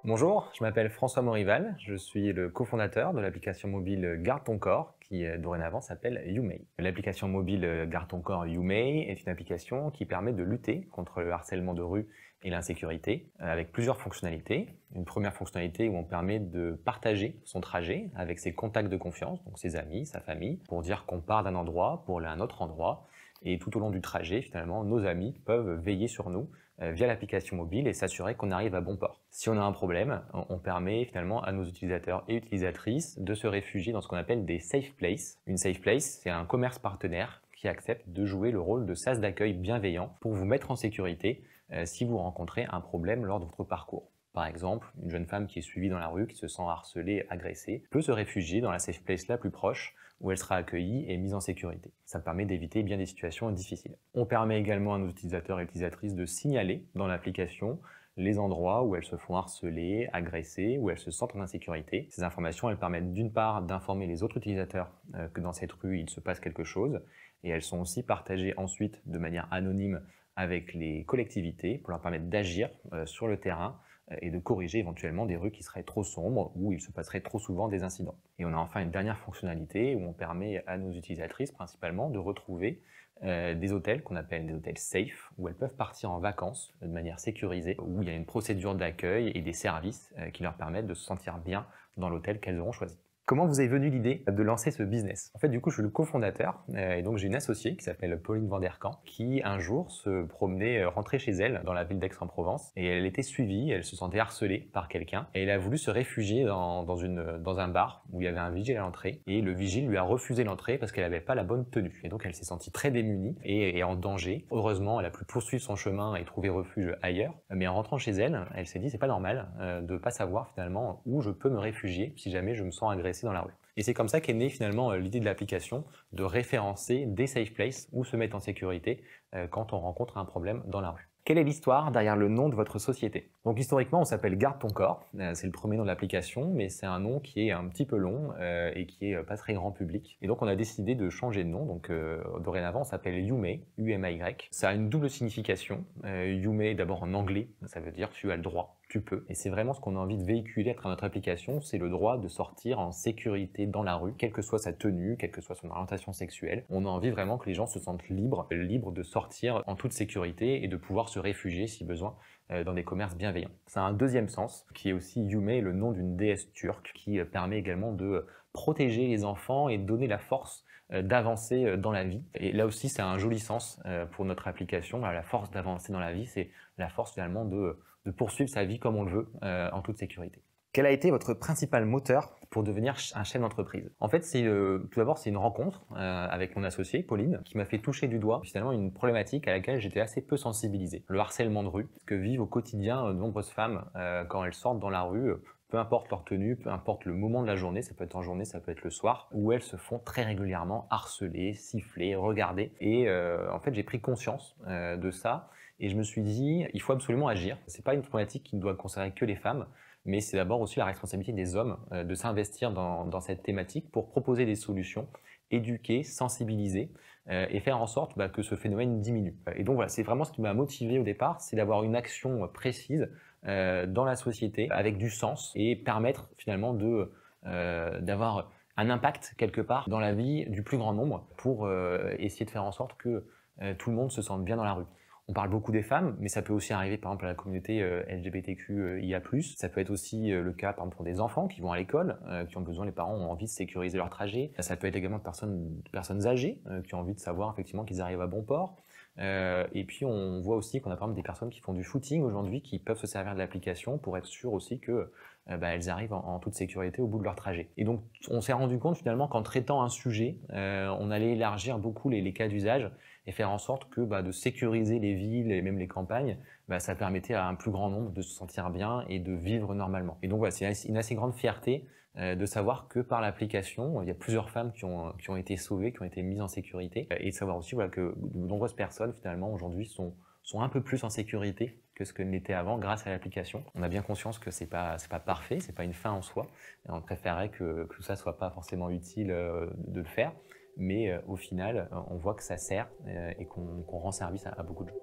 Bonjour, je m'appelle François Morival, je suis le cofondateur de l'application mobile Garde ton corps qui dorénavant s'appelle YouMay. L'application mobile Garde ton corps YouMay est une application qui permet de lutter contre le harcèlement de rue et l'insécurité avec plusieurs fonctionnalités. Une première fonctionnalité où on permet de partager son trajet avec ses contacts de confiance, donc ses amis, sa famille, pour dire qu'on part d'un endroit pour aller à un autre endroit. Et tout au long du trajet, finalement, nos amis peuvent veiller sur nous via l'application mobile et s'assurer qu'on arrive à bon port. Si on a un problème, on permet finalement à nos utilisateurs et utilisatrices de se réfugier dans ce qu'on appelle des safe places. Une safe place, c'est un commerce partenaire qui accepte de jouer le rôle de sas d'accueil bienveillant pour vous mettre en sécurité si vous rencontrez un problème lors de votre parcours. Par exemple, une jeune femme qui est suivie dans la rue, qui se sent harcelée, agressée, peut se réfugier dans la safe place la plus proche où elle sera accueillie et mise en sécurité. Ça permet d'éviter bien des situations difficiles. On permet également à nos utilisateurs et utilisatrices de signaler dans l'application les endroits où elles se font harceler, agresser, où elles se sentent en insécurité. Ces informations, elles permettent d'une part d'informer les autres utilisateurs que dans cette rue, il se passe quelque chose, et elles sont aussi partagées ensuite de manière anonyme avec les collectivités pour leur permettre d'agir sur le terrain et de corriger éventuellement des rues qui seraient trop sombres où il se passerait trop souvent des incidents. Et on a enfin une dernière fonctionnalité où on permet à nos utilisatrices principalement de retrouver des hôtels qu'on appelle des hôtels safe, où elles peuvent partir en vacances de manière sécurisée, où il y a une procédure d'accueil et des services qui leur permettent de se sentir bien dans l'hôtel qu'elles auront choisi. Comment vous est venue l'idée de lancer ce business? En fait, du coup, je suis le cofondateur et donc j'ai une associée qui s'appelle Pauline Vanderkamp qui, un jour, se promenait, rentrait chez elle dans la ville d'Aix-en-Provence et elle était suivie, elle se sentait harcelée par quelqu'un et elle a voulu se réfugier dans un bar où il y avait un vigile à l'entrée et le vigile lui a refusé l'entrée parce qu'elle n'avait pas la bonne tenue. Et donc, elle s'est sentie très démunie et en danger. Heureusement, elle a pu poursuivre son chemin et trouver refuge ailleurs. Mais en rentrant chez elle, elle s'est dit c'est pas normal de ne pas savoir finalement où je peux me réfugier si jamais je me sens agressée dans la rue. Et c'est comme ça qu'est née finalement l'idée de l'application de référencer des safe places où se mettre en sécurité quand on rencontre un problème dans la rue. Quelle est l'histoire derrière le nom de votre société? Donc historiquement, on s'appelle Garde ton corps, c'est le premier nom de l'application, mais c'est un nom qui est un petit peu long et qui est pas très grand public. Et donc on a décidé de changer de nom, donc dorénavant on s'appelle YouMay, U-M-A-Y. Ça a une double signification. YouMay d'abord en anglais, ça veut dire tu as le droit, tu peux. Et c'est vraiment ce qu'on a envie de véhiculer à travers notre application, c'est le droit de sortir en sécurité dans la rue, quelle que soit sa tenue, quelle que soit son orientation sexuelle. On a envie vraiment que les gens se sentent libres de sortir en toute sécurité et de pouvoir se réfugier si besoin dans des commerces bienveillants. Ça a un deuxième sens, qui est aussi Yume, le nom d'une déesse turque, qui permet également de protéger les enfants et de donner la force d'avancer dans la vie. Et là aussi, c'est un joli sens pour notre application. La force d'avancer dans la vie, c'est la force finalement de poursuivre sa vie comme on le veut, en toute sécurité. Quel a été votre principal moteur pour devenir un chef d'entreprise? En fait, tout d'abord, c'est une rencontre avec mon associé, Pauline, qui m'a fait toucher du doigt finalement une problématique à laquelle j'étais assez peu sensibilisé. Le harcèlement de rue, que vivent au quotidien de nombreuses femmes quand elles sortent dans la rue, peu importe leur tenue, peu importe le moment de la journée, ça peut être en journée, ça peut être le soir, où elles se font très régulièrement harceler, siffler, regarder. Et en fait, j'ai pris conscience de ça et je me suis dit, il faut absolument agir. C'est pas une problématique qui ne doit concerner que les femmes, mais c'est d'abord aussi la responsabilité des hommes de s'investir dans cette thématique pour proposer des solutions, éduquer, sensibiliser et faire en sorte que ce phénomène diminue. Et donc voilà, c'est vraiment ce qui m'a motivé au départ, c'est d'avoir une action précise dans la société avec du sens et permettre finalement d'avoir un impact quelque part dans la vie du plus grand nombre pour essayer de faire en sorte que tout le monde se sente bien dans la rue. On parle beaucoup des femmes, mais ça peut aussi arriver par exemple à la communauté LGBTQIA+. Ça peut être aussi le cas par exemple pour des enfants qui vont à l'école, qui ont besoin, les parents ont envie de sécuriser leur trajet. Ça peut être également de personnes âgées qui ont envie de savoir effectivement qu'ils arrivent à bon port. Et puis on voit aussi qu'on a par exemple des personnes qui font du footing aujourd'hui qui peuvent se servir de l'application pour être sûr aussi que elles arrivent en toute sécurité au bout de leur trajet. Et donc on s'est rendu compte finalement qu'en traitant un sujet, on allait élargir beaucoup les cas d'usage et faire en sorte que de sécuriser les villes et même les campagnes, ça permettait à un plus grand nombre de se sentir bien et de vivre normalement. Et donc voilà, c'est une assez grande fierté de savoir que par l'application, il y a plusieurs femmes qui ont été sauvées, qui ont été mises en sécurité, et de savoir aussi que de nombreuses personnes finalement aujourd'hui sont un peu plus en sécurité que ce que l'était avant grâce à l'application. On a bien conscience que c'est pas parfait, c'est pas une fin en soi. Et on préférerait que tout ça soit pas forcément utile de le faire, mais au final, on voit que ça sert et qu'on rend service à beaucoup de gens.